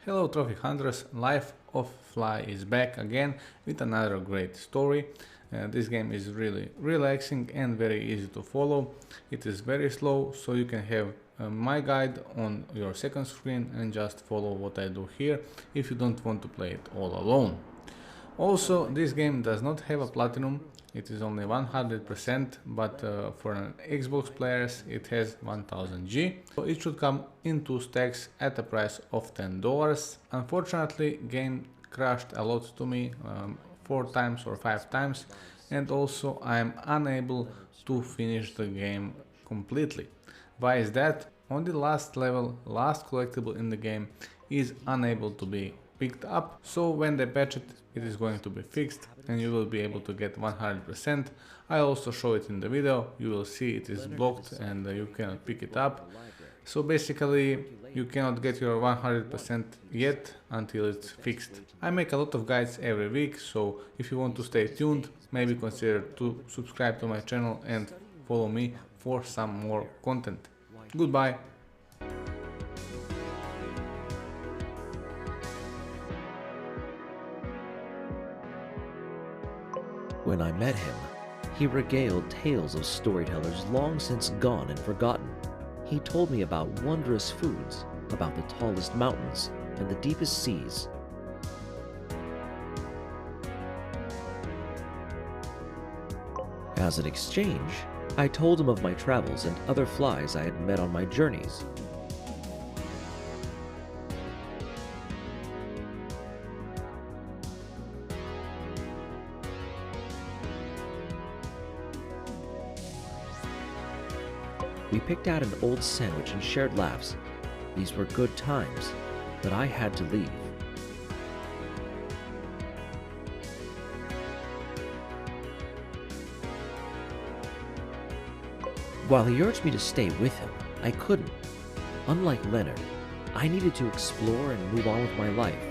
Hello trophy hunters, Life of Fly is back again with another great story. This game is really relaxing and very easy to follow. It is very slow, so you can have my guide on your second screen and just follow what I do here if you don't want to play it all alone. Also, this game does not have a platinum, it is only 100%, but for an Xbox players it has 1000G. So it should come in 2 stacks at a price of $10. Unfortunately, game crashed a lot to me, 4 times or 5 times, and also I am unable to finish the game completely. Why is that? On the last level, last collectible in the game is unable to be picked up, so when they patch it, it is going to be fixed and you will be able to get 100%. I also show it in the video, you will see it is blocked and you cannot pick it up. So basically you cannot get your 100% yet until it's fixed. I make a lot of guides every week, so if you want to stay tuned, maybe consider to subscribe to my channel and follow me for some more content. Goodbye! When I met him, he regaled tales of storytellers long since gone and forgotten. He told me about wondrous foods, about the tallest mountains and the deepest seas. As an exchange, I told him of my travels and other flies I had met on my journeys. We picked out an old sandwich and shared laughs. These were good times, but I had to leave. While he urged me to stay with him, I couldn't. Unlike Leonard, I needed to explore and move on with my life.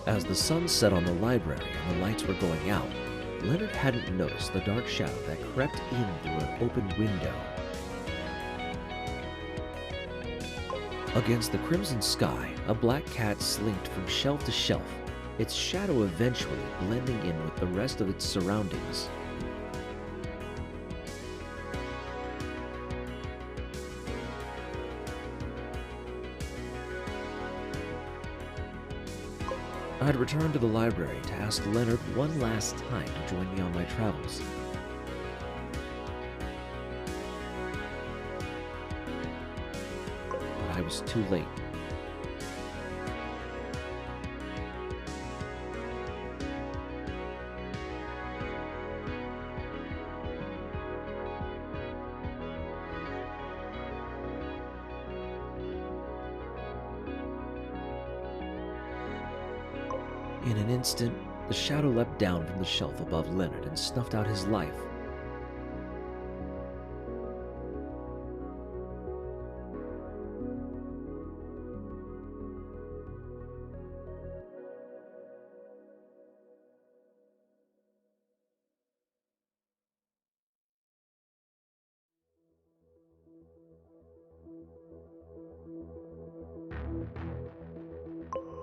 As the sun set on the library and the lights were going out, Leonard hadn't noticed the dark shadow that crept in through an open window. Against the crimson sky, a black cat slinked from shelf to shelf, its shadow eventually blending in with the rest of its surroundings. I'd returned to the library to ask Leonard one last time to join me on my travels. But I was too late. In an instant, the shadow leapt down from the shelf above Leonard and snuffed out his life.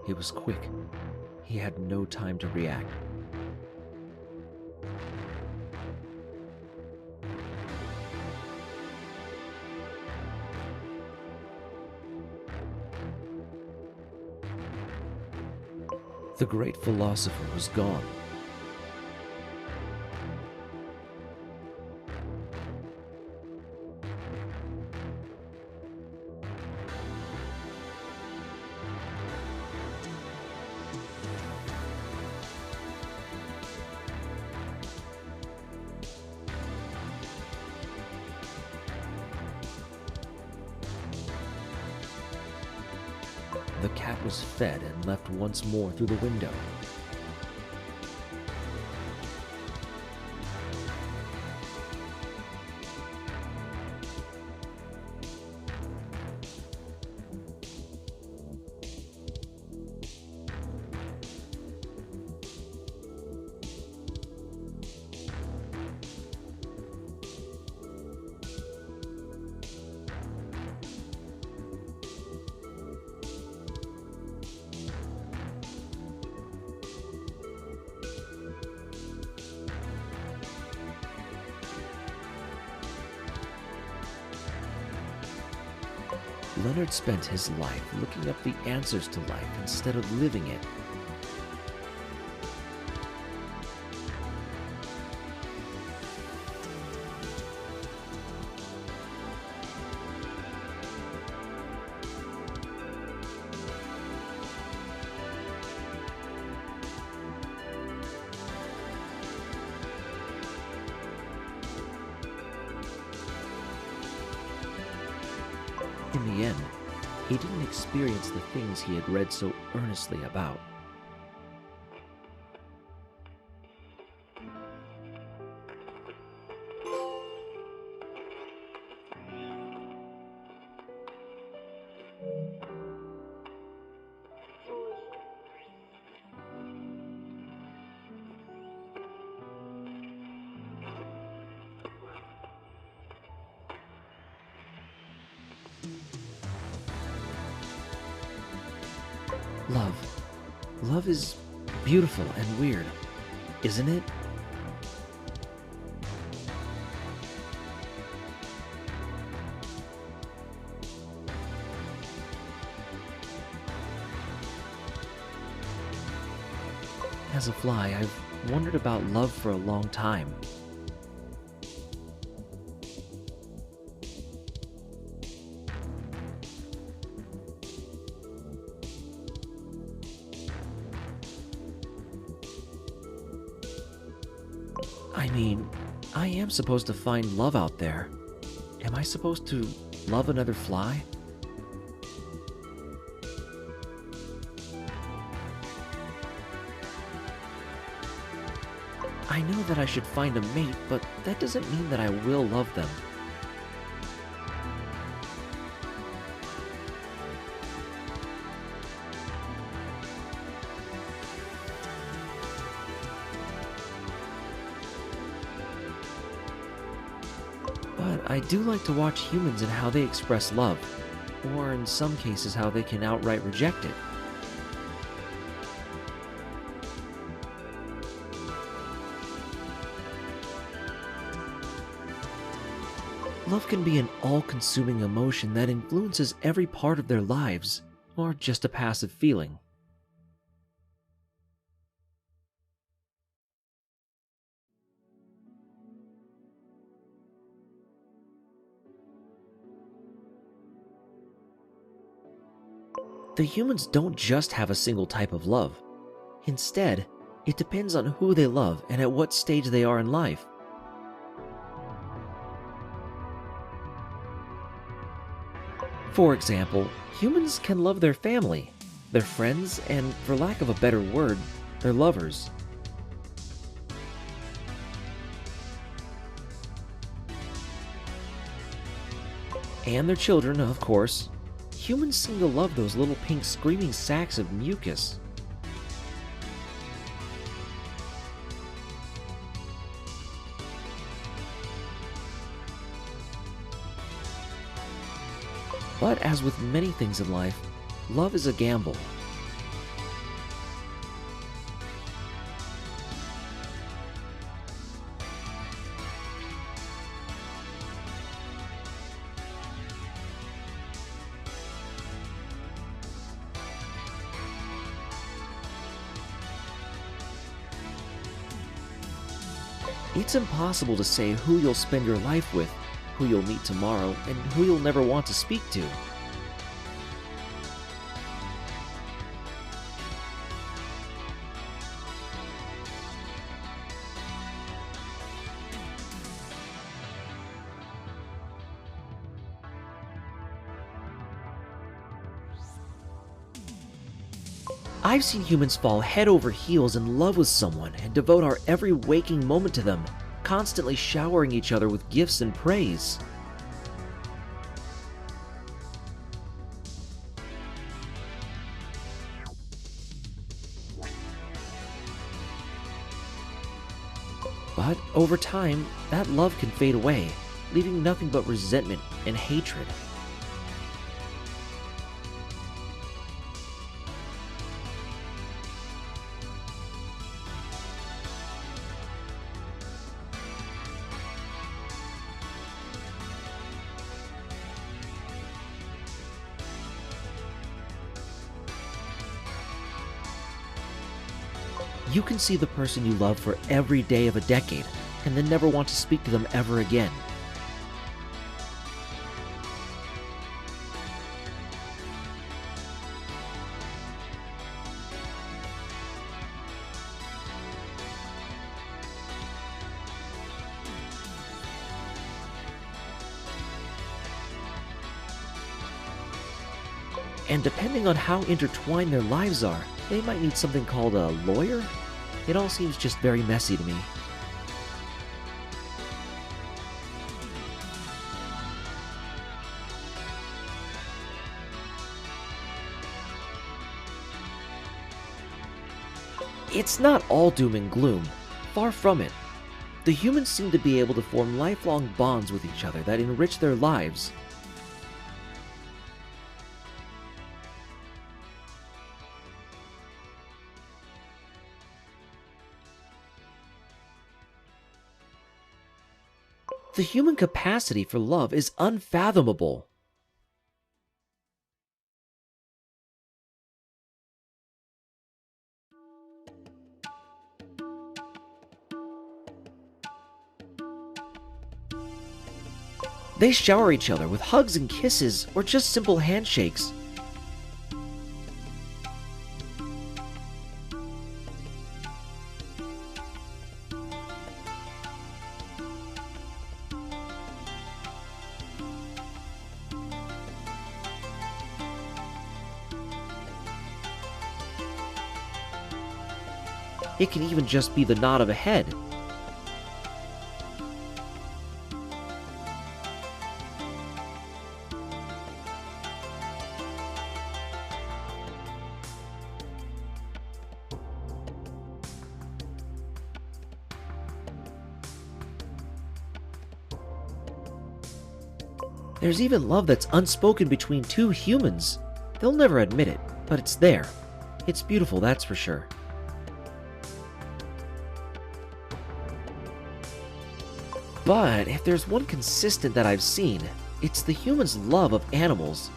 It was quick. He had no time to react. The great philosopher was gone. The cat was fed and left once more through the window. Leonard spent his life looking up the answers to life instead of living it. In the end, he didn't experience the things he had read so earnestly about. Love is beautiful and weird, isn't it? As a fly, I've wondered about love for a long time. I mean, I am supposed to find love out there. Am I supposed to love another fly? I know that I should find a mate, but that doesn't mean that I will love them. But I do like to watch humans and how they express love, or in some cases how they can outright reject it. Love can be an all-consuming emotion that influences every part of their lives, or just a passive feeling. The humans don't just have a single type of love. Instead, it depends on who they love and at what stage they are in life. For example, humans can love their family, their friends, and for lack of a better word, their lovers. And their children, of course. Humans seem to love those little pink screaming sacks of mucus. But as with many things in life, love is a gamble. It's impossible to say who you'll spend your life with, who you'll meet tomorrow, and who you'll never want to speak to. I've seen humans fall head over heels in love with someone and devote our every waking moment to them, constantly showering each other with gifts and praise. But over time, that love can fade away, leaving nothing but resentment and hatred. You can see the person you love for every day of a decade, and then never want to speak to them ever again. And depending on how intertwined their lives are, they might need something called a lawyer? It all seems just very messy to me. It's not all doom and gloom. Far from it. The humans seem to be able to form lifelong bonds with each other that enrich their lives. The human capacity for love is unfathomable. They shower each other with hugs and kisses, or just simple handshakes. It can even just be the nod of a head. There's even love that's unspoken between two humans. They'll never admit it, but it's there. It's beautiful, that's for sure. But if there's one consistent that I've seen, it's the humans' love of animals.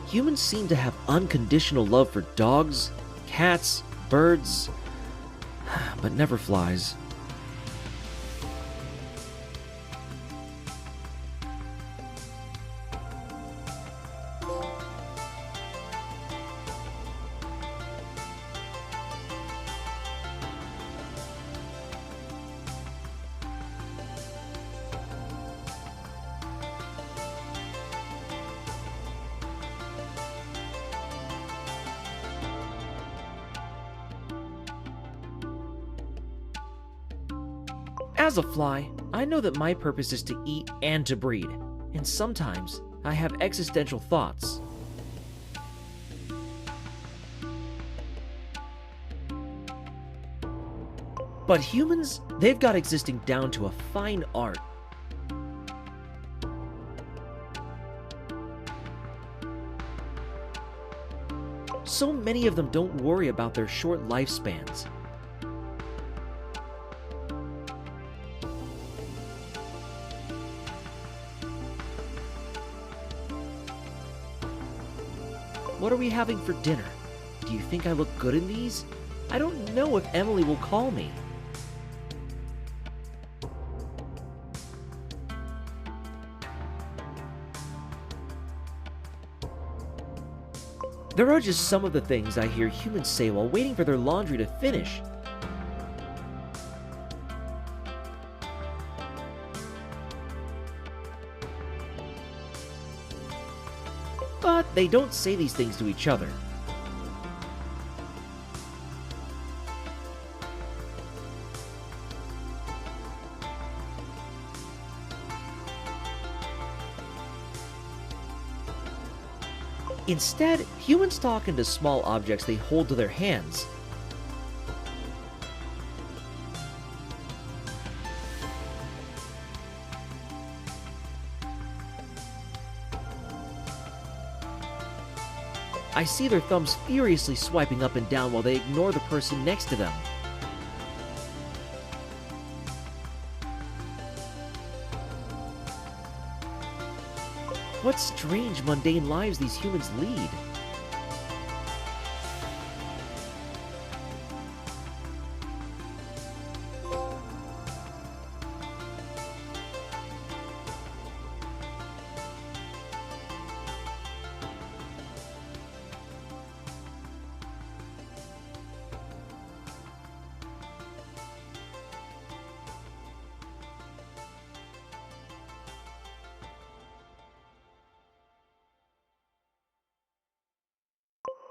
Humans seem to have unconditional love for dogs, cats, birds, but never flies. As a fly, I know that my purpose is to eat and to breed, and sometimes I have existential thoughts. But humans, they've got existing down to a fine art. So many of them don't worry about their short lifespans. What are we having for dinner? Do you think I look good in these? I don't know if Emily will call me. There are just some of the things I hear humans say while waiting for their laundry to finish. But they don't say these things to each other. Instead, humans talk into small objects they hold to their hands. I see their thumbs furiously swiping up and down while they ignore the person next to them. What strange, mundane lives these humans lead.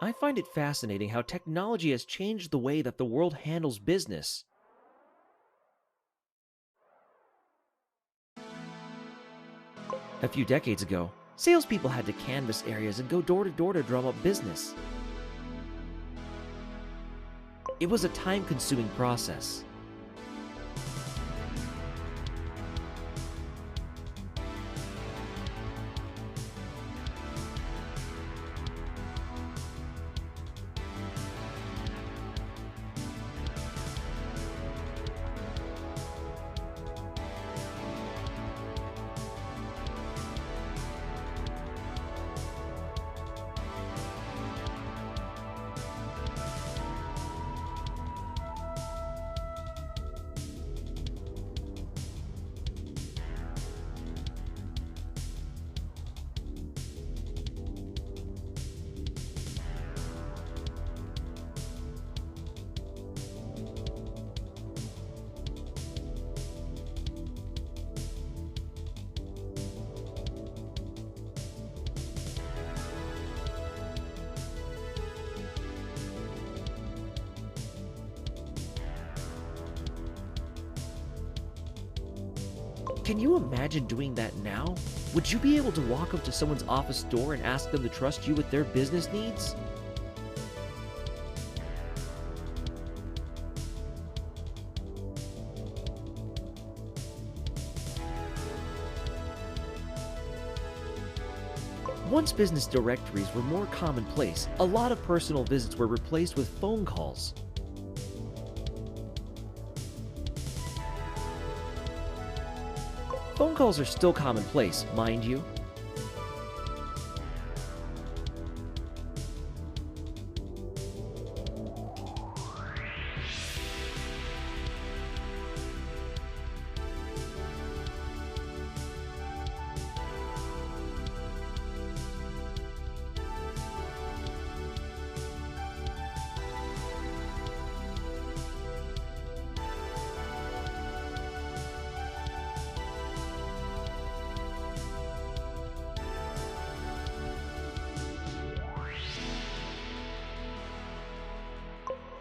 I find it fascinating how technology has changed the way that the world handles business. A few decades ago, salespeople had to canvass areas and go door to door to drum up business. It was a time-consuming process. Can you imagine doing that now? Would you be able to walk up to someone's office door and ask them to trust you with their business needs? Once business directories were more commonplace, a lot of personal visits were replaced with phone calls. Phone calls are still commonplace, mind you.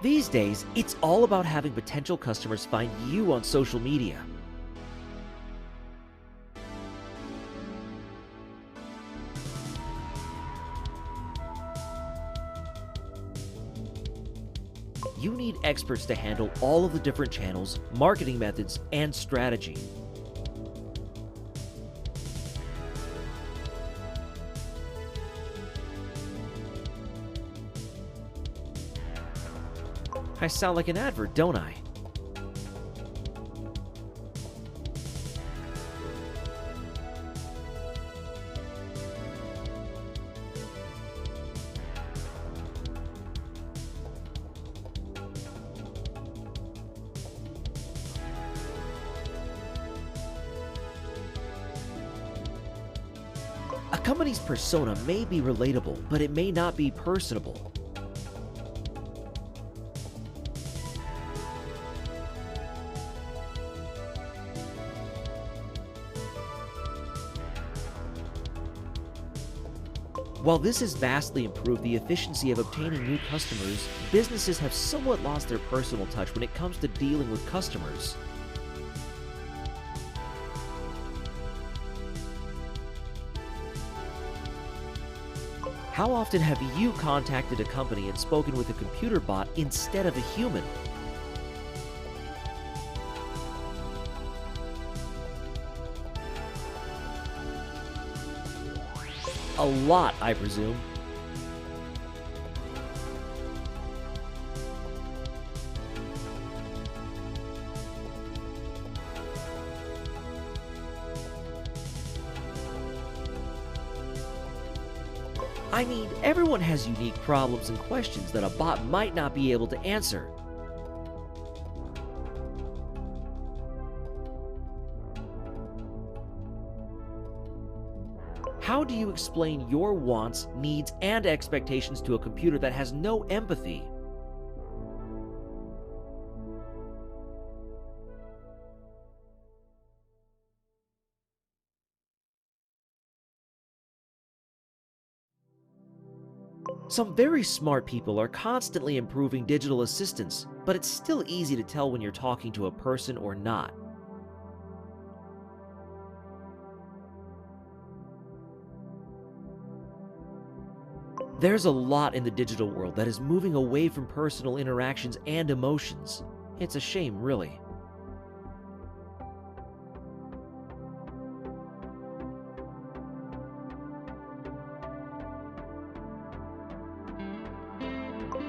These days, it's all about having potential customers find you on social media. You need experts to handle all of the different channels, marketing methods, and strategy. I sound like an advert, don't I? A company's persona may be relatable, but it may not be personable. While this has vastly improved the efficiency of obtaining new customers, businesses have somewhat lost their personal touch when it comes to dealing with customers. How often have you contacted a company and spoken with a computer bot instead of a human? A lot, I presume. I mean, everyone has unique problems and questions that a bot might not be able to answer. How do you explain your wants, needs, and expectations to a computer that has no empathy? Some very smart people are constantly improving digital assistants, but it's still easy to tell when you're talking to a person or not. There's a lot in the digital world that is moving away from personal interactions and emotions. It's a shame, really.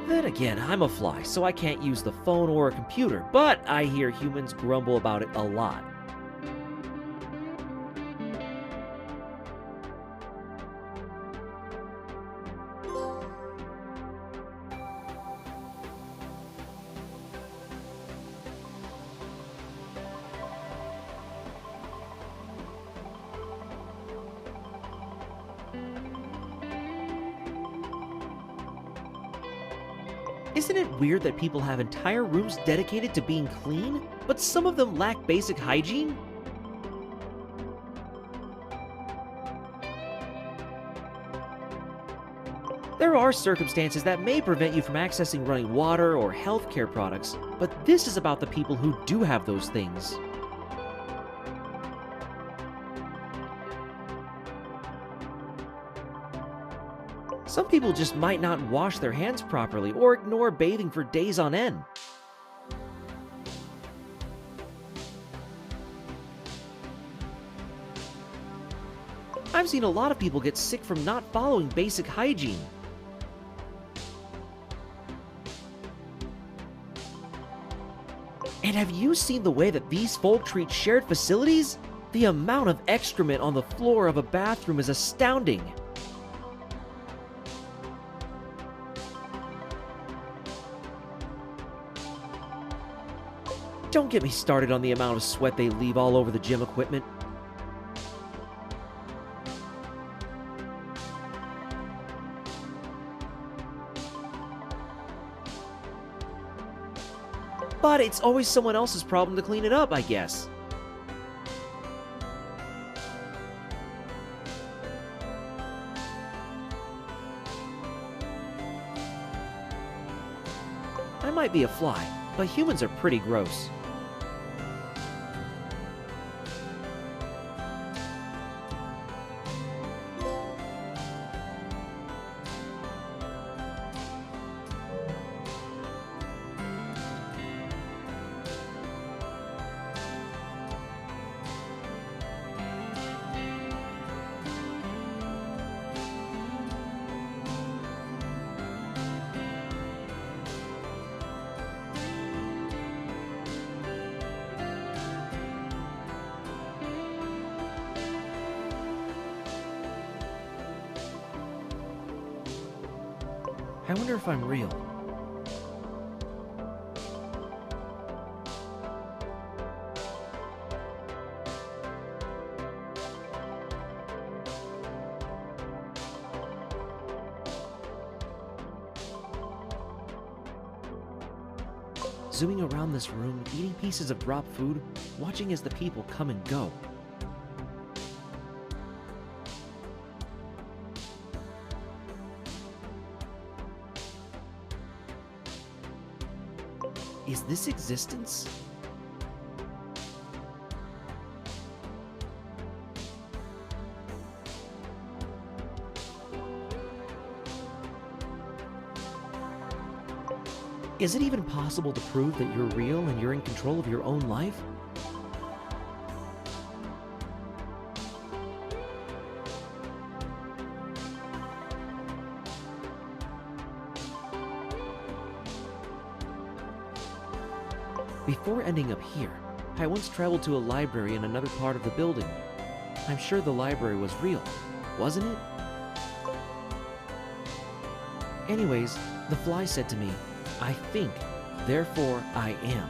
Then again, I'm a fly, so I can't use the phone or a computer, but I hear humans grumble about it a lot. Isn't it weird that people have entire rooms dedicated to being clean, but some of them lack basic hygiene? There are circumstances that may prevent you from accessing running water or healthcare products, but this is about the people who do have those things. Some people just might not wash their hands properly or ignore bathing for days on end. I've seen a lot of people get sick from not following basic hygiene. And have you seen the way that these folk treat shared facilities? The amount of excrement on the floor of a bathroom is astounding. Don't get me started on the amount of sweat they leave all over the gym equipment. But it's always someone else's problem to clean it up, I guess. I might be a fly, but humans are pretty gross. I wonder if I'm real. Zooming around this room, eating pieces of dropped food, watching as the people come and go. Is this existence? Is it even possible to prove that you're real and you're in control of your own life? Before ending up here, I once traveled to a library in another part of the building. I'm sure the library was real, wasn't it? Anyways, the fly said to me, "I think, therefore I am."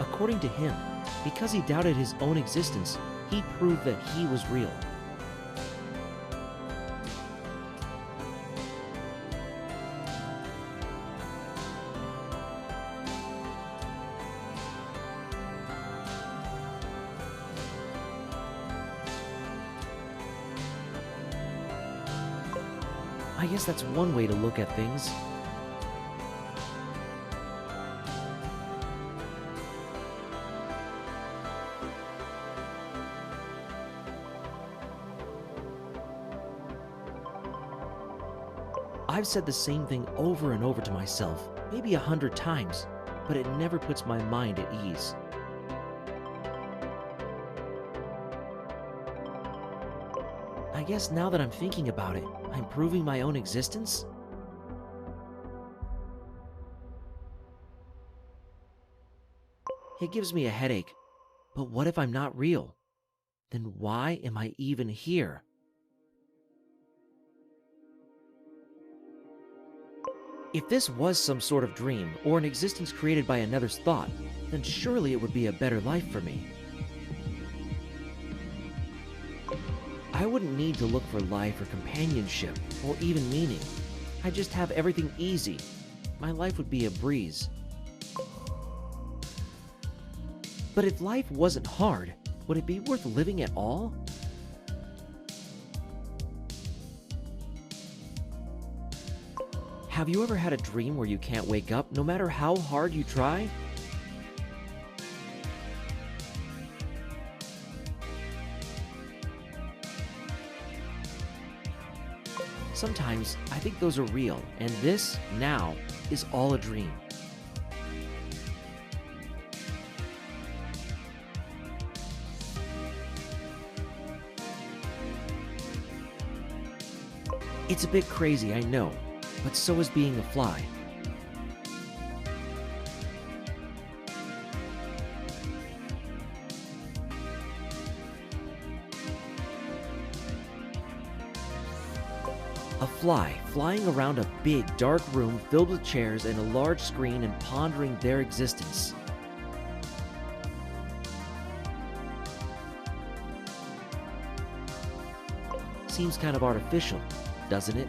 According to him, because he doubted his own existence, he proved that he was real. I guess that's one way to look at things. I've said the same thing over and over to myself, maybe 100 times, but it never puts my mind at ease. I guess now that I'm thinking about it, I'm proving my own existence? It gives me a headache. But what if I'm not real? Then why am I even here? If this was some sort of dream, or an existence created by another's thought, then surely it would be a better life for me. I wouldn't need to look for life or companionship, or even meaning. I'd just have everything easy. My life would be a breeze. But if life wasn't hard, would it be worth living at all? Have you ever had a dream where you can't wake up no matter how hard you try? Sometimes I think those are real, and this, now, is all a dream. It's a bit crazy, I know, but so is being a fly. A fly flying around a big, dark room filled with chairs and a large screen and pondering their existence. Seems kind of artificial, doesn't it?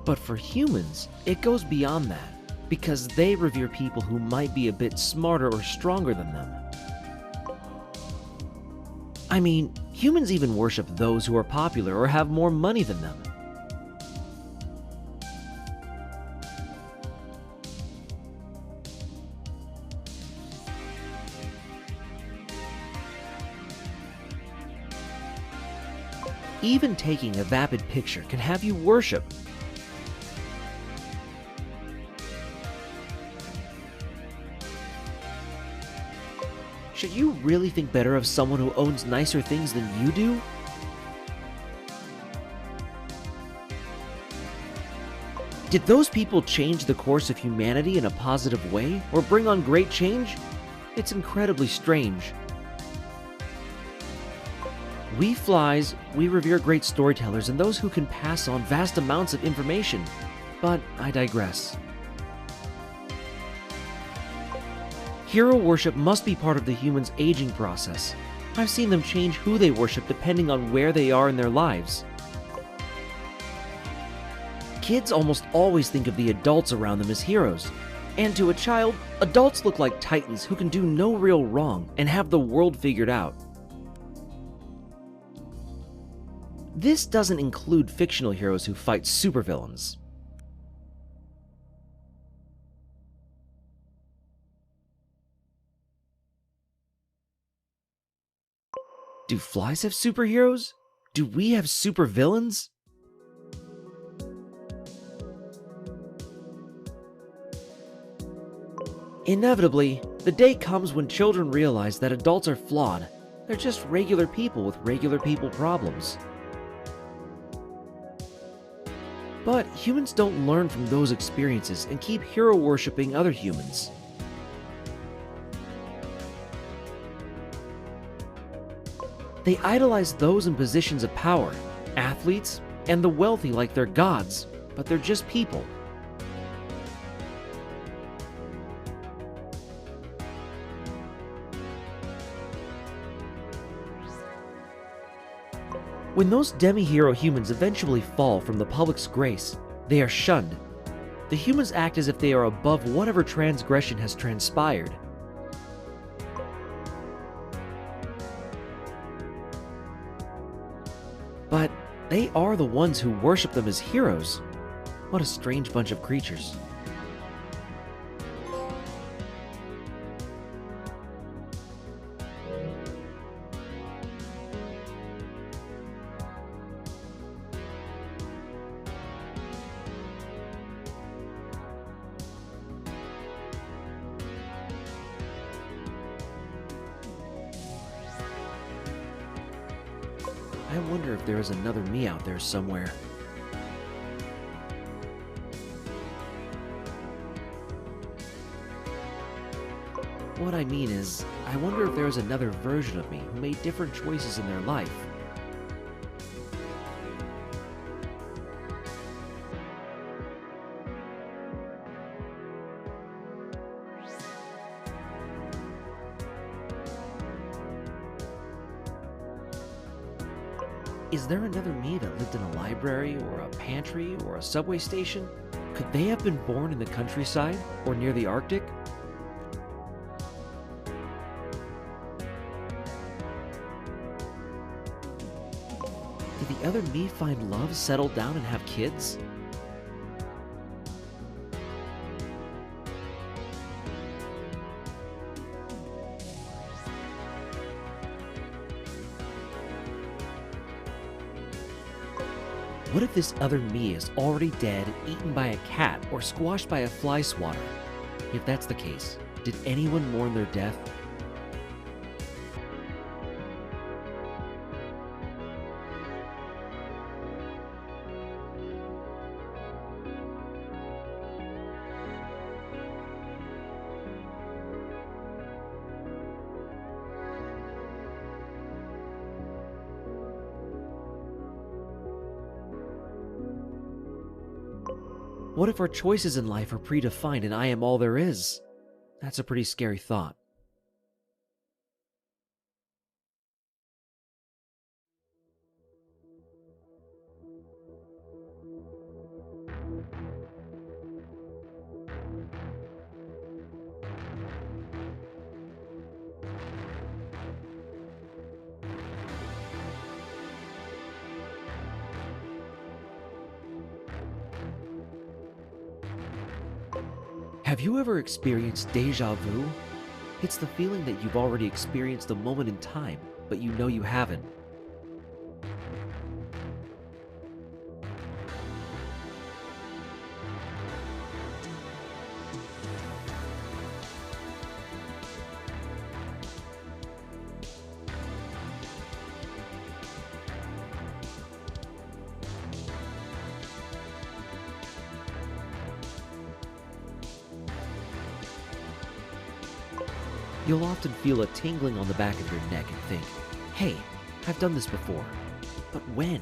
But for humans, it goes beyond that, because they revere people who might be a bit smarter or stronger than them. I mean, humans even worship those who are popular or have more money than them. Even taking a vapid picture can have you worship. Should you really think better of someone who owns nicer things than you do? Did those people change the course of humanity in a positive way, or bring on great change? It's incredibly strange. We flies, we revere great storytellers and those who can pass on vast amounts of information, but I digress. Hero worship must be part of the human's aging process. I've seen them change who they worship depending on where they are in their lives. Kids almost always think of the adults around them as heroes. And to a child, adults look like titans who can do no real wrong and have the world figured out. This doesn't include fictional heroes who fight supervillains. Do flies have superheroes? Do we have supervillains? Inevitably, the day comes when children realize that adults are flawed. They're just regular people with regular people problems. But humans don't learn from those experiences and keep hero-worshipping other humans. They idolize those in positions of power, athletes, and the wealthy like they're gods, but they're just people. When those demi-hero humans eventually fall from the public's grace, they are shunned. The humans act as if they are above whatever transgression has transpired. But they are the ones who worship them as heroes. What a strange bunch of creatures. I wonder if there is another me out there somewhere. What I mean is, I wonder if there is another version of me who made different choices in their life. Is there another me that lived in a library, or a pantry, or a subway station? Could they have been born in the countryside, or near the Arctic? Did the other me find love, settle down, and have kids? What if this other me is already dead, eaten by a cat, or squashed by a fly swatter? If that's the case, did anyone mourn their death? What if our choices in life are predefined and I am all there is? That's a pretty scary thought. Have you ever experienced deja vu? It's the feeling that you've already experienced the moment in time, but you know you haven't. You'll often feel a tingling on the back of your neck and think, hey, I've done this before. But when?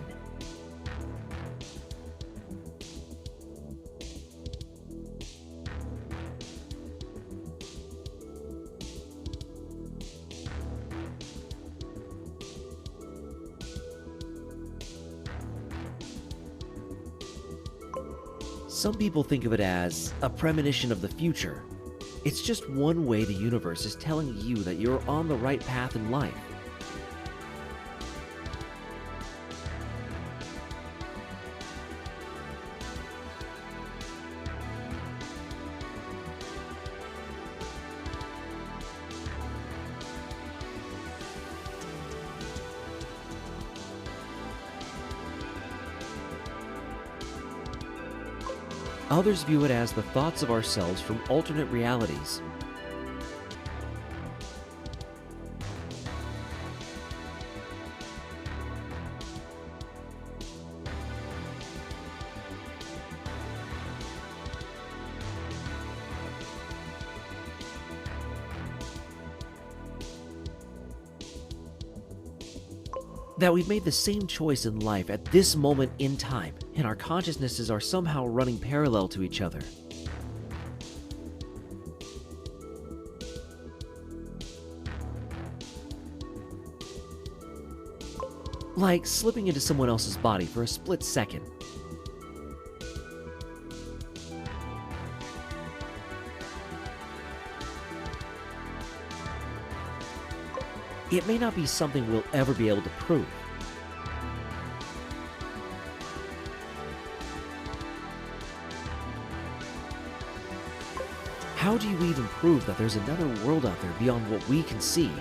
Some people think of it as a premonition of the future. It's just one way the universe is telling you that you're on the right path in life. Others view it as the thoughts of ourselves from alternate realities. That we've made the same choice in life at this moment in time, and our consciousnesses are somehow running parallel to each other. Like slipping into someone else's body for a split second. It may not be something we'll ever be able to prove. How do you even prove that there's another world out there beyond what we can see,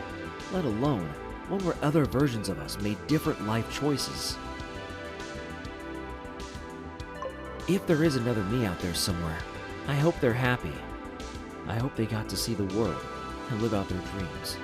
let alone one where other versions of us made different life choices? If there is another me out there somewhere, I hope they're happy. I hope they got to see the world and live out their dreams.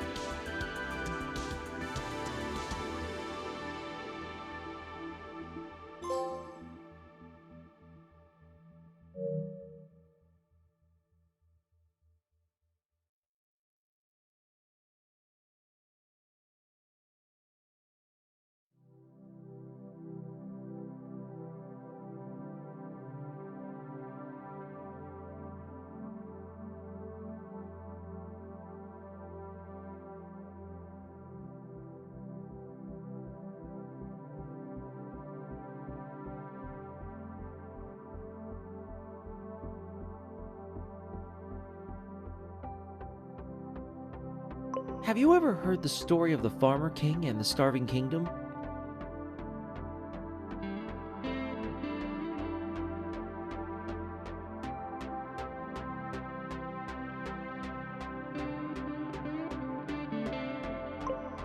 Have you ever heard the story of the Farmer King and the Starving Kingdom?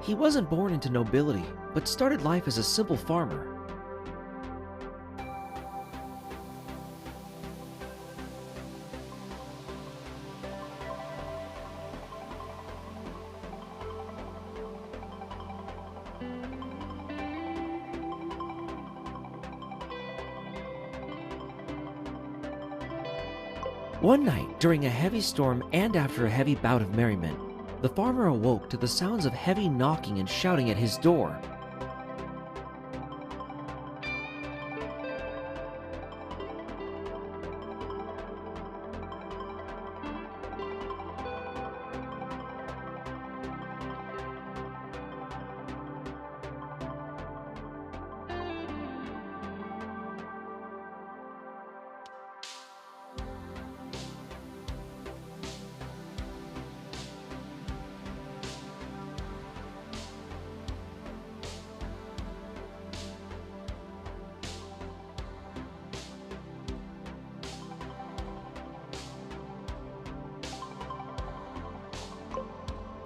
He wasn't born into nobility, but started life as a simple farmer. One night, during a heavy storm and after a heavy bout of merriment, the farmer awoke to the sounds of heavy knocking and shouting at his door.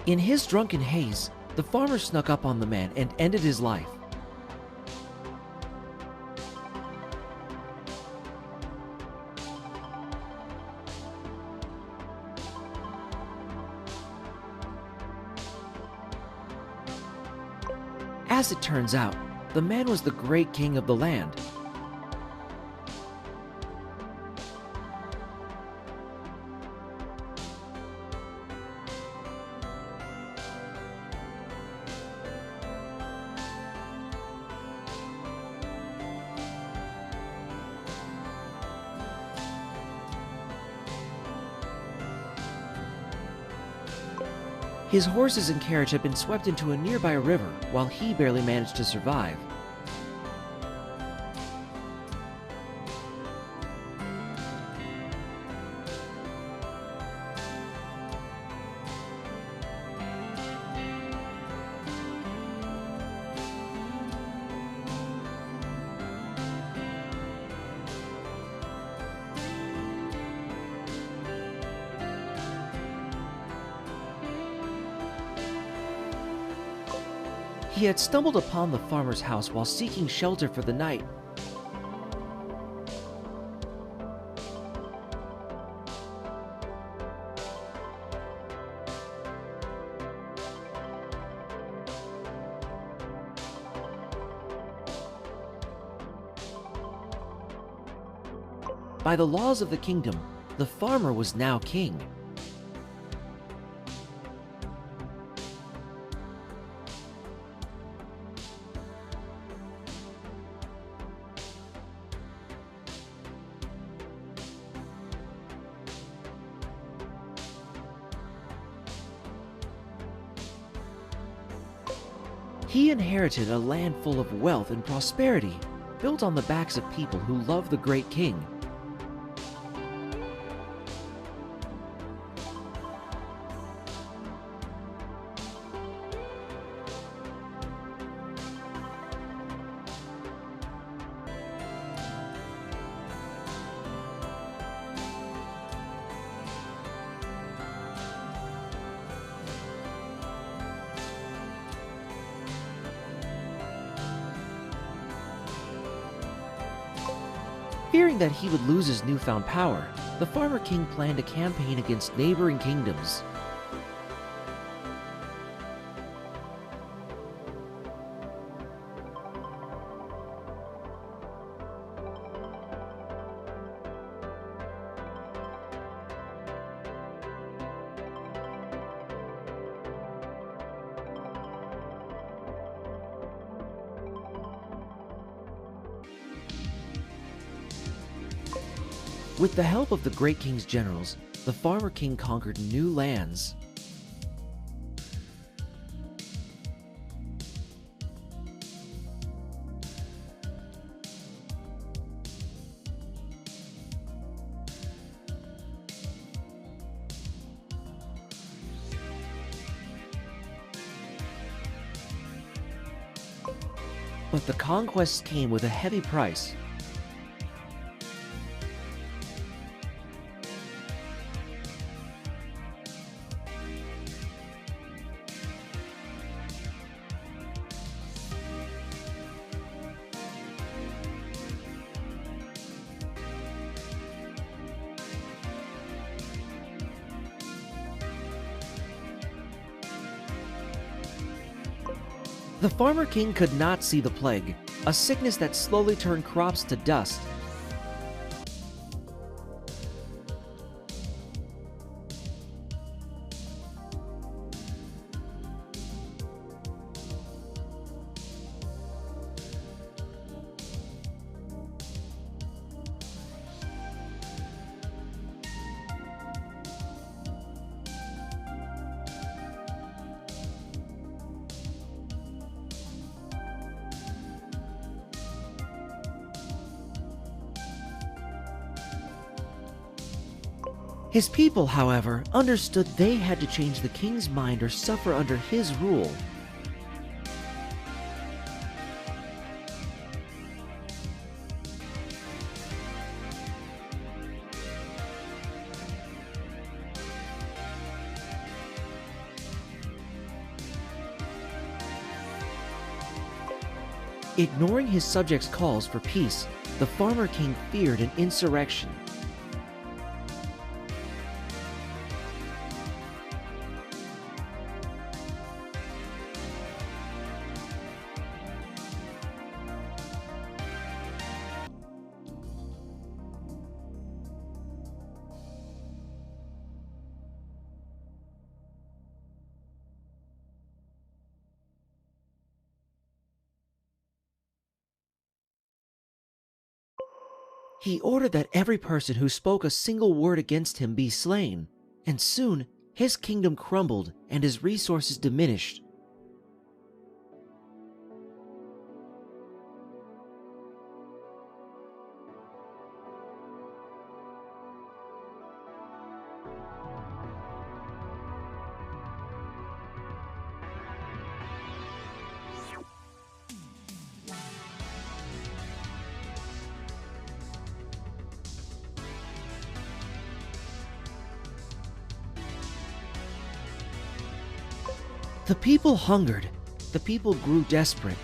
In his drunken haze, the farmer snuck up on the man and ended his life. As it turns out, the man was the great king of the land. His horses and carriage had been swept into a nearby river, while he barely managed to survive. He had stumbled upon the farmer's house while seeking shelter for the night. By the laws of the kingdom, the farmer was now king. He inherited a land full of wealth and prosperity, built on the backs of people who loved the great king. Fearing that he would lose his newfound power, the farmer king planned a campaign against neighboring kingdoms. With the help of the great king's generals, the farmer king conquered new lands. But the conquests came with a heavy price. The farmer king could not see the plague, a sickness that slowly turned crops to dust. His people, however, understood they had to change the king's mind or suffer under his rule. Ignoring his subjects' calls for peace, the farmer king feared an insurrection. He ordered that every person who spoke a single word against him be slain, and soon his kingdom crumbled and his resources diminished. The people hungered. The people grew desperate.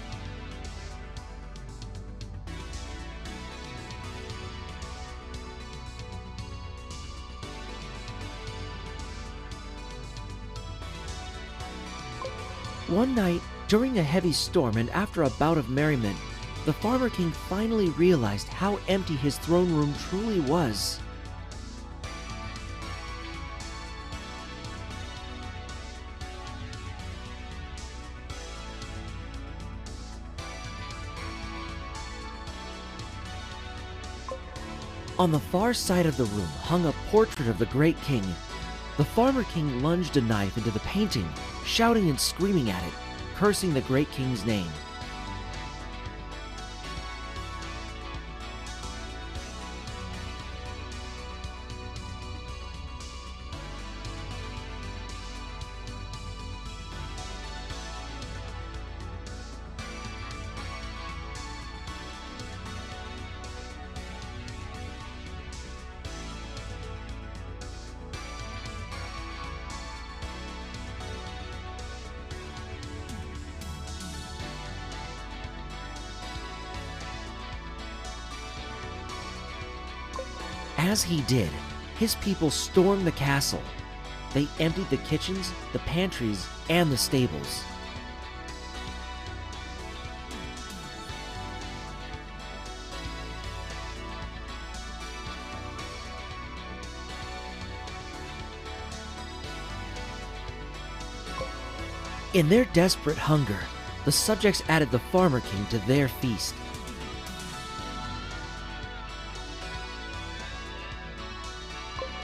One night, during a heavy storm and after a bout of merriment, The Farmer King finally realized how empty his throne room truly was. On the far side of the room hung a portrait of the Great King. The Farmer King lunged a knife into the painting, shouting and screaming at it, cursing the Great King's name. As he did, his people stormed the castle. They emptied the kitchens, the pantries, and the stables. In their desperate hunger, the subjects added the Farmer King to their feast.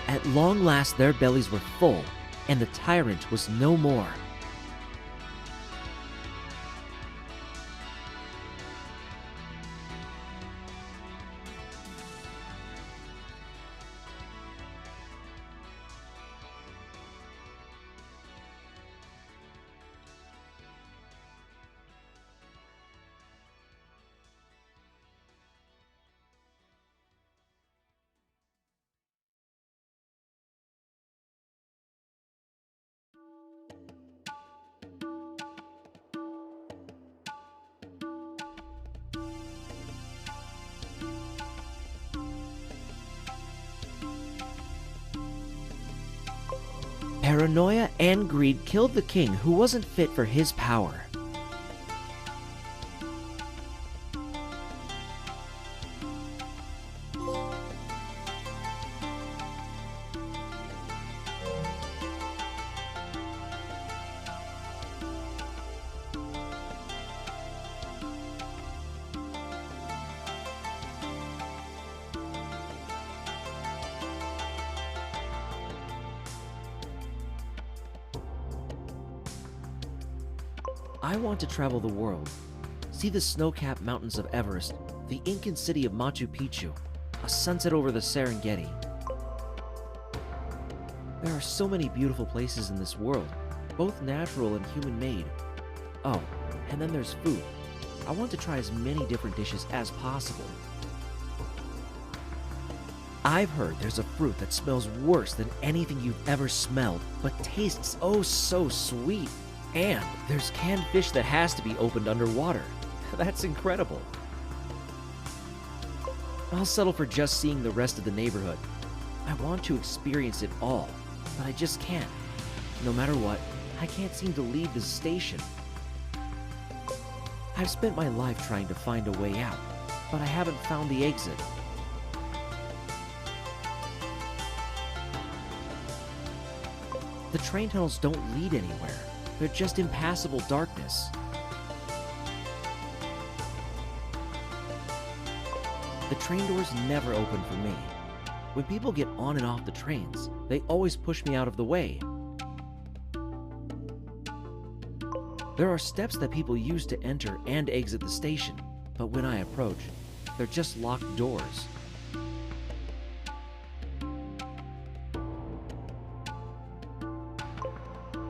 At long last, their bellies were full, and the tyrant was no more. Paranoia and greed killed the king who wasn't fit for his power. I want to travel the world, see the snow-capped mountains of Everest, the Incan city of Machu Picchu, a sunset over the Serengeti. There are so many beautiful places in this world, both natural and human-made. Oh, and then there's food. I want to try as many different dishes as possible. I've heard there's a fruit that smells worse than anything you've ever smelled, but tastes oh so sweet. And there's canned fish that has to be opened underwater. That's incredible. I'll settle for just seeing the rest of the neighborhood. I want to experience it all, but I just can't. No matter what, I can't seem to leave this station. I've spent my life trying to find a way out, but I haven't found the exit. The train tunnels don't lead anywhere. They're just impassable darkness. The train doors never open for me. When people get on and off the trains, they always push me out of the way. There are steps that people use to enter and exit the station, but when I approach, they're just locked doors.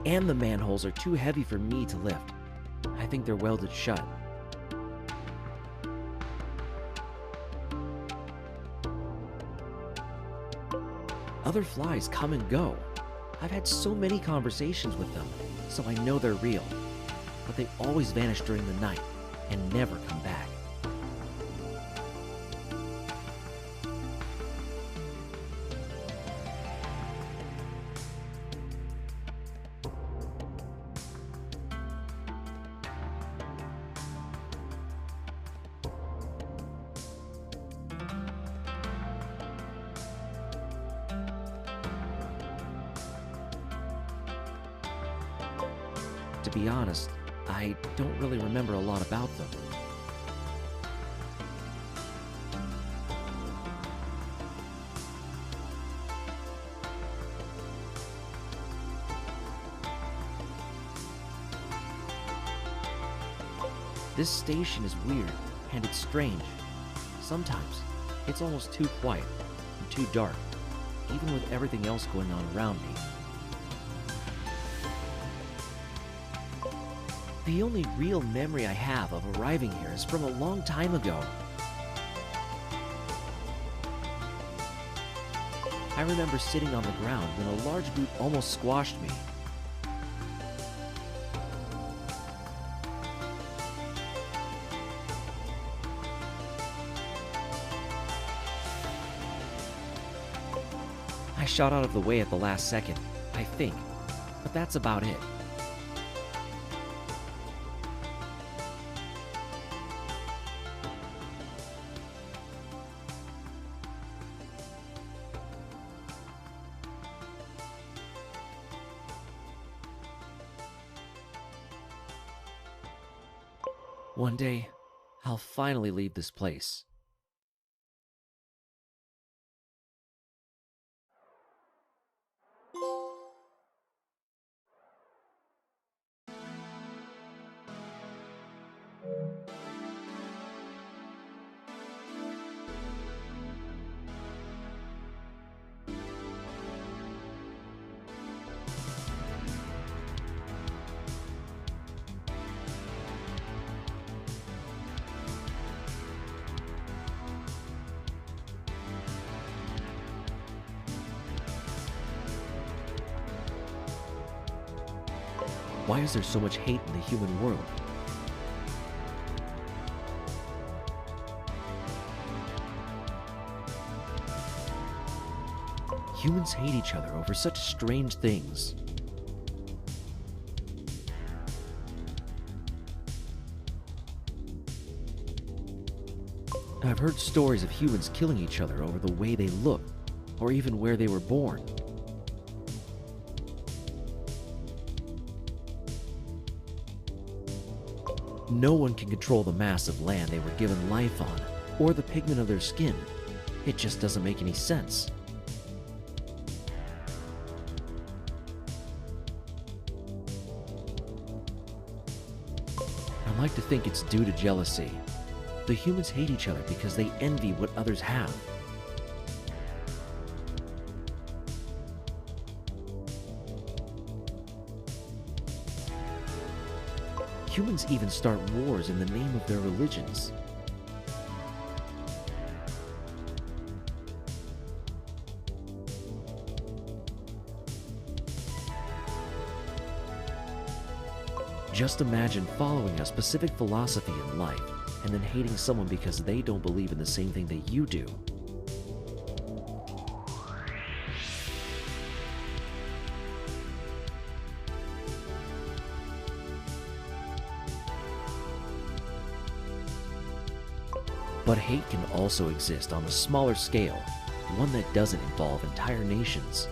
And the manholes are too heavy for me to lift. I think they're welded shut. Other flies come and go. I've had so many conversations with them, so I know they're real. But they always vanish during the night and never come back. To be honest, I don't really remember a lot about them. This station is weird, and it's strange. Sometimes, it's almost too quiet and too dark, even with everything else going on around me. The only real memory I have of arriving here is from a long time ago. I remember sitting on the ground when a large boot almost squashed me. I shot out of the way at the last second, I think, but that's about it. One day, I'll finally leave this place. Why is there so much hate in the human world? Humans hate each other over such strange things. I've heard stories of humans killing each other over the way they look, or even where they were born. No one can control the mass of land they were given life on, or the pigment of their skin. It just doesn't make any sense. I like to think it's due to jealousy. The humans hate each other because they envy what others have. Humans even start wars in the name of their religions. Just imagine following a specific philosophy in life and then hating someone because they don't believe in the same thing that you do. But hate can also exist on a smaller scale, one that doesn't involve entire nations.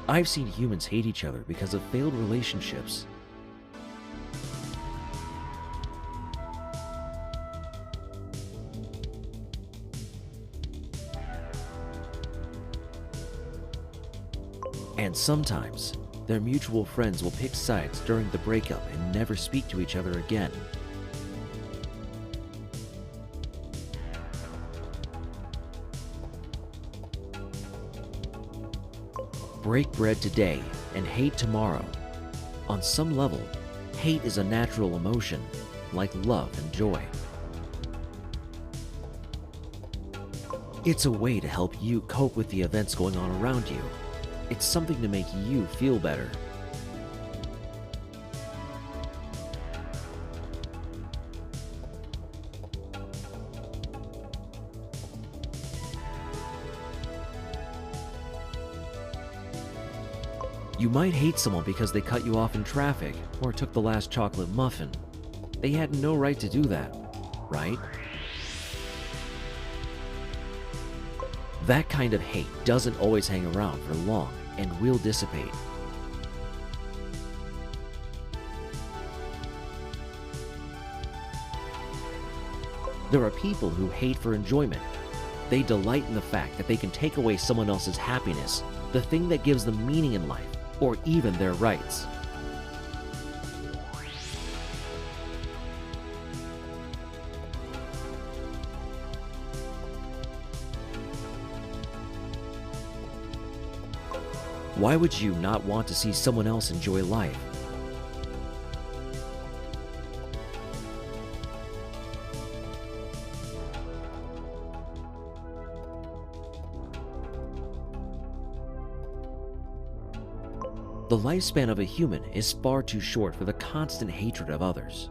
I've seen humans hate each other because of failed relationships. And sometimes, their mutual friends will pick sides during the breakup and never speak to each other again. Break bread today and hate tomorrow. On some level, hate is a natural emotion, like love and joy. It's a way to help you cope with the events going on around you. It's something to make you feel better. You might hate someone because they cut you off in traffic or took the last chocolate muffin. They had no right to do that, right? That kind of hate doesn't always hang around for long and will dissipate. There are people who hate for enjoyment. They delight in the fact that they can take away someone else's happiness, the thing that gives them meaning in life, or even their rights. Why would you not want to see someone else enjoy life? The lifespan of a human is far too short for the constant hatred of others.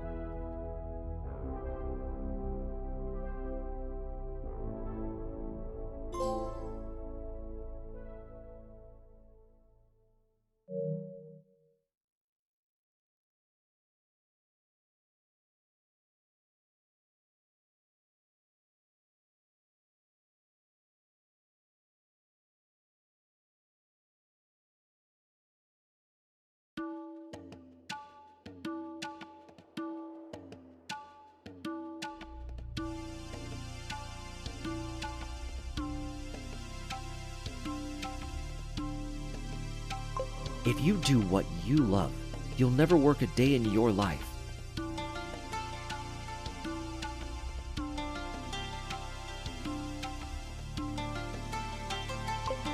If you do what you love, you'll never work a day in your life.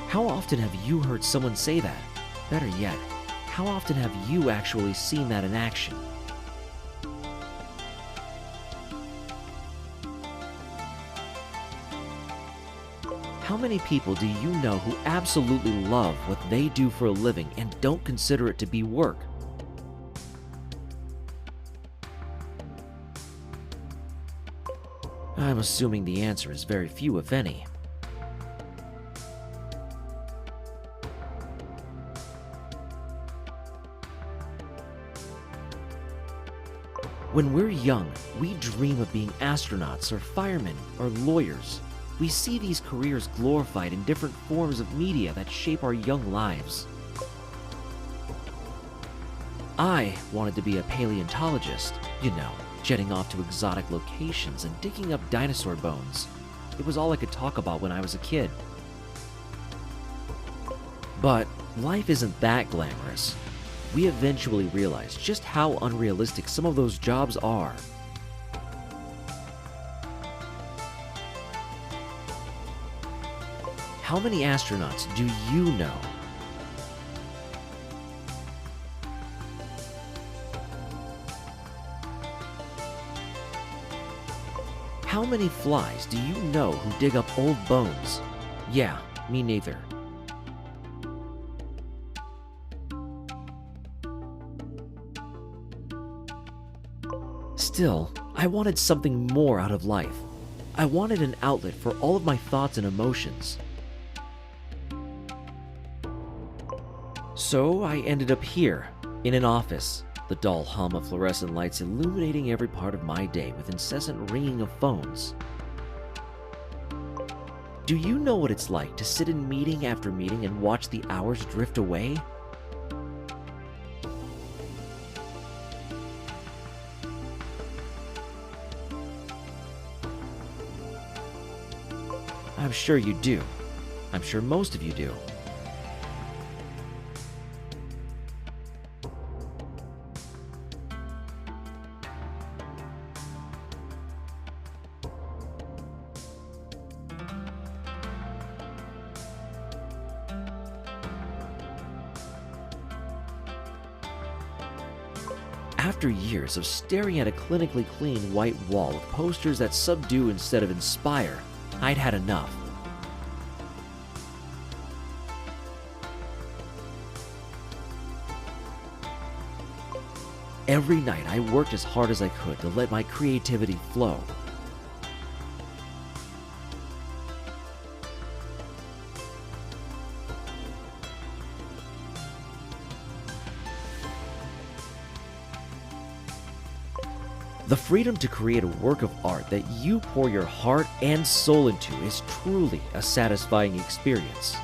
How often have you heard someone say that? Better yet, how often have you actually seen that in action? How many people do you know who absolutely love what they do for a living and don't consider it to be work? I'm assuming the answer is very few, if any. When we're young, we dream of being astronauts or firemen or lawyers. We see these careers glorified in different forms of media that shape our young lives. I wanted to be a paleontologist, you know, jetting off to exotic locations and digging up dinosaur bones. It was all I could talk about when I was a kid. But life isn't that glamorous. We eventually realized just how unrealistic some of those jobs are. How many astronauts do you know? How many flies do you know who dig up old bones? Yeah, me neither. Still, I wanted something more out of life. I wanted an outlet for all of my thoughts and emotions. So I ended up here, in an office, the dull hum of fluorescent lights illuminating every part of my day with incessant ringing of phones. Do you know what it's like to sit in meeting after meeting and watch the hours drift away? I'm sure you do. I'm sure most of you do. After years of staring at a clinically clean white wall with posters that subdue instead of inspire, I'd had enough. Every night I worked as hard as I could to let my creativity flow. The freedom to create a work of art that you pour your heart and soul into is truly a satisfying experience.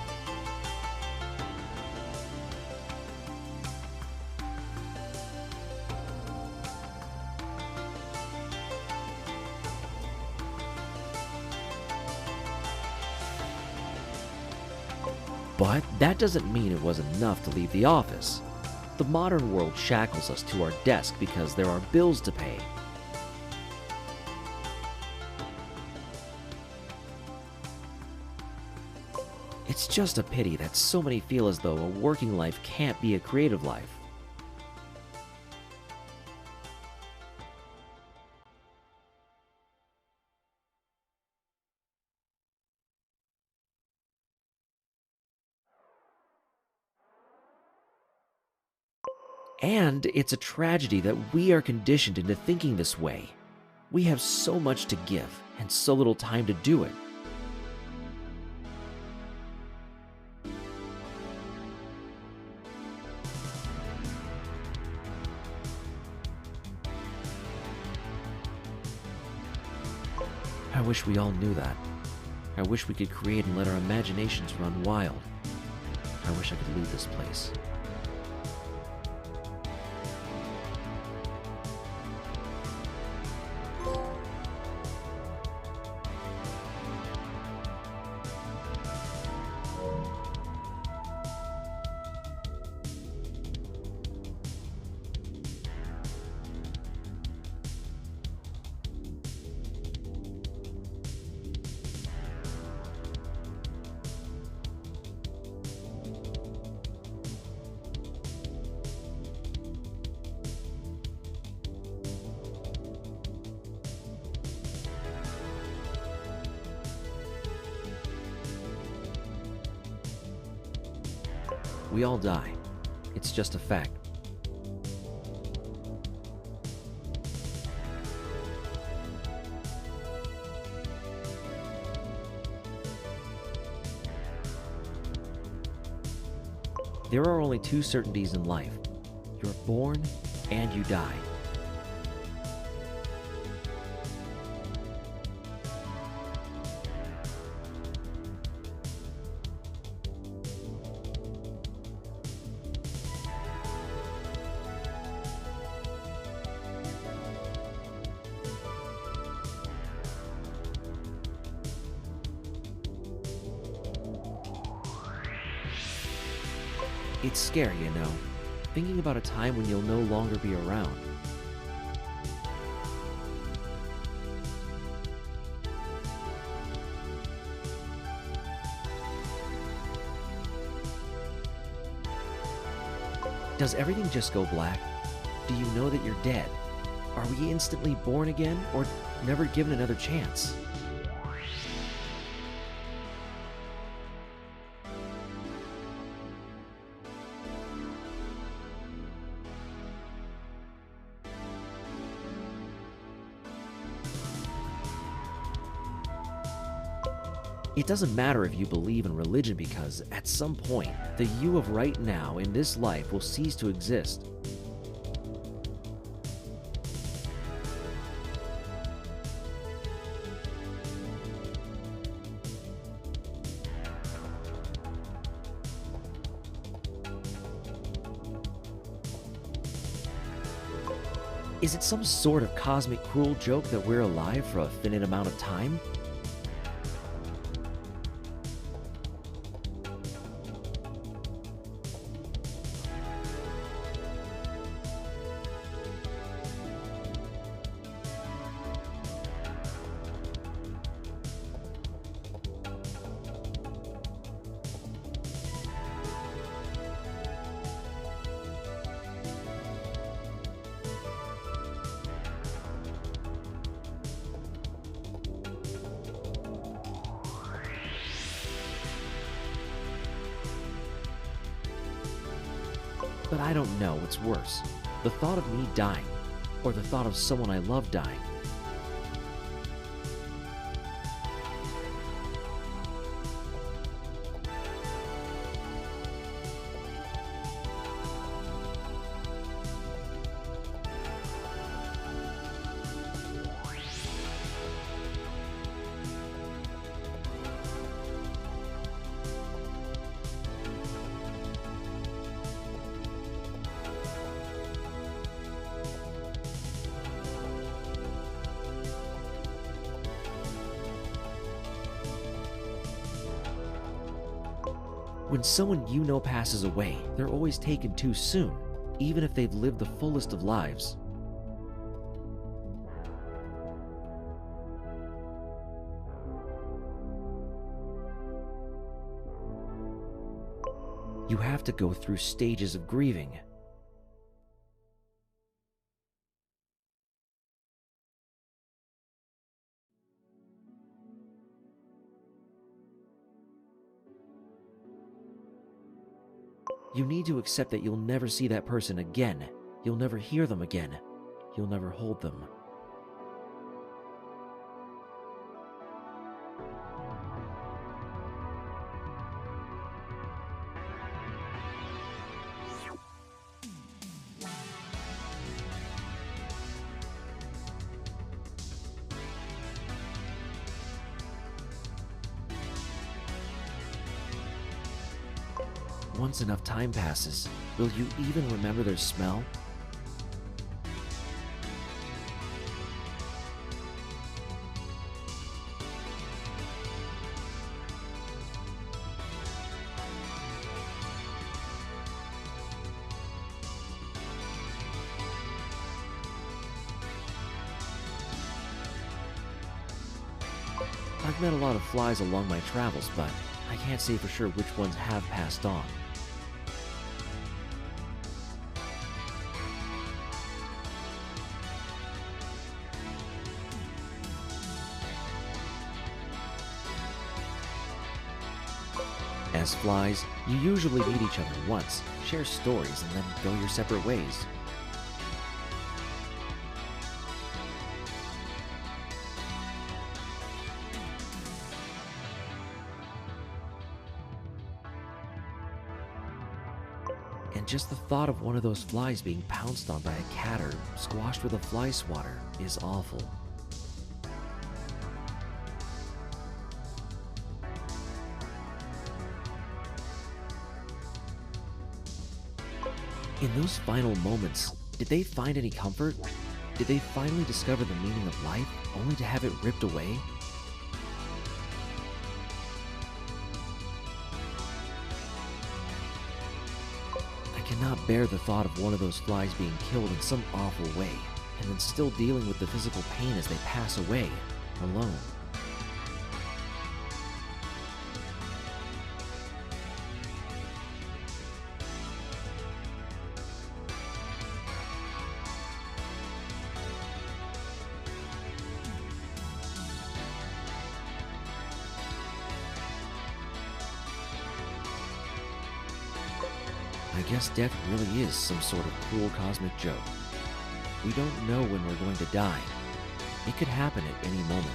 But that doesn't mean it was enough to leave the office. The modern world shackles us to our desk because there are bills to pay. It's just a pity that so many feel as though a working life can't be a creative life. And it's a tragedy that we are conditioned into thinking this way. We have so much to give and so little time to do it. I wish we all knew that. I wish we could create and let our imaginations run wild. I wish I could leave this place. We all die. It's just a fact. There are only two certainties in life. You're born and you die. It's scary, you know, thinking about a time when you'll no longer be around. Does everything just go black? Do you know that you're dead? Are we instantly born again or never given another chance? It doesn't matter if you believe in religion because, at some point, the you of right now in this life will cease to exist. Is it some sort of cosmic cruel joke that we're alive for a finite amount of time? But I don't know what's worse, the thought of me dying, or the thought of someone I love dying. When someone you know passes away, they're always taken too soon, even if they've lived the fullest of lives. You have to go through stages of grieving. You need to accept that you'll never see that person again. You'll never hear them again. You'll never hold them. Once enough time passes, will you even remember their smell? I've met a lot of flies along my travels, but I can't say for sure which ones have passed on. As flies, you usually meet each other once, share stories, and then go your separate ways. And just the thought of one of those flies being pounced on by a cat or squashed with a fly swatter is awful. In those final moments, did they find any comfort? Did they finally discover the meaning of life, only to have it ripped away? I cannot bear the thought of one of those flies being killed in some awful way, and then still dealing with the physical pain as they pass away, alone. I guess death really is some sort of cruel cosmic joke. We don't know when we're going to die. It could happen at any moment.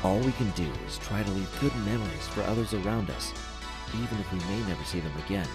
All we can do is try to leave good memories for others around us, even if we may never see them again.